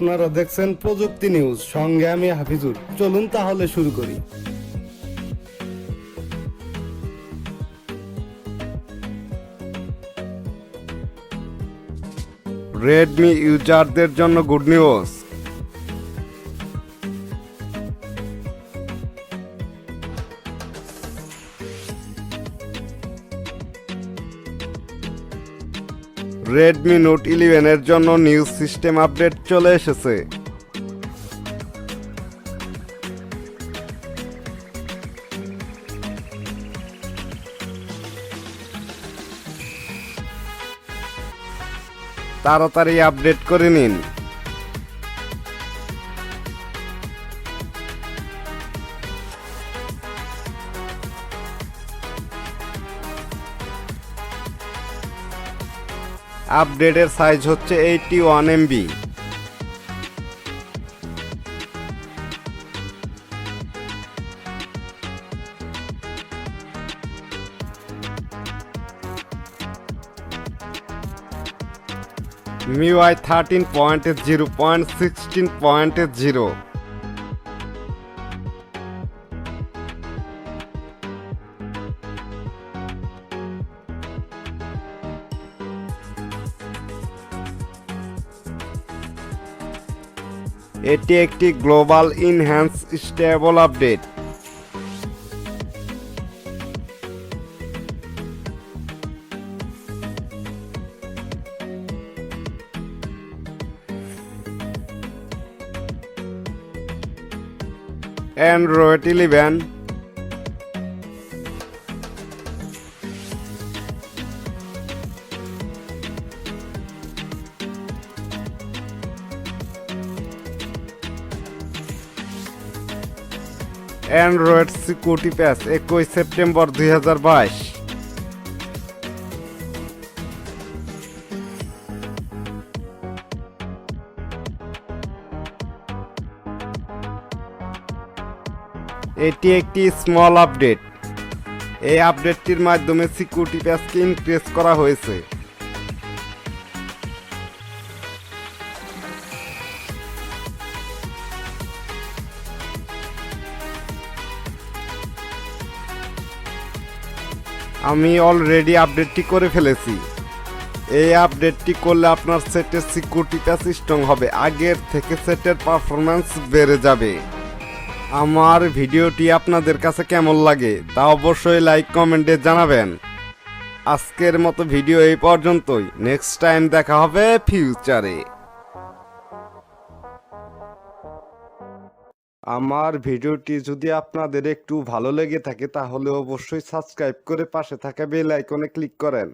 আপনারা দেখছেন প্রযুক্তি নিউজ, সঙ্গে আমি হাফিজুর। চলুন তাহলে শুরু করি। রেডমি ইউজারদের জন্য গুড নিউজ। রেডমি নোট 11 এর জন্য নিউ সিস্টেম আপডেট চলে এসেছে। তাড়াতাড়ি আপডেট করে নিন। আপডেটের সাইজ হচ্ছে 81 MB। MIUI 13.0.16.0। এটি একটি global enhance stable update. Android 11, Android security প্যাচ 21 সেপ্টেম্বর 2022। এটি একটি স্মল আপডেট। এই আপডেটটির মাধ্যমে সিকিউরিটি প্যাচকে ইনক্রিজ করা হয়েছে। আমি অলরেডি আপডেটটি করে ফেলেছি। এই আপডেটটি করলে আপনার সেটের সিকিউরিটি প্যাচ স্ট্রং হবে, আগের থেকে সেটের পারফরম্যান্স বেড়ে যাবে। আমার ভিডিওটি আপনাদের কাছে কেমন লাগে তা অবশ্যই লাইক কমেন্টে জানাবেন। আজকের মতো ভিডিও এই পর্যন্তই। নেক্সট টাইম দেখা হবে ফিউচারে। আমার ভিডিওটি যদি আপনাদের একটু ভালো লেগে থাকে তাহলে অবশ্যই সাবস্ক্রাইব করে পাশে থাকা বেল আইকনে ক্লিক করেন।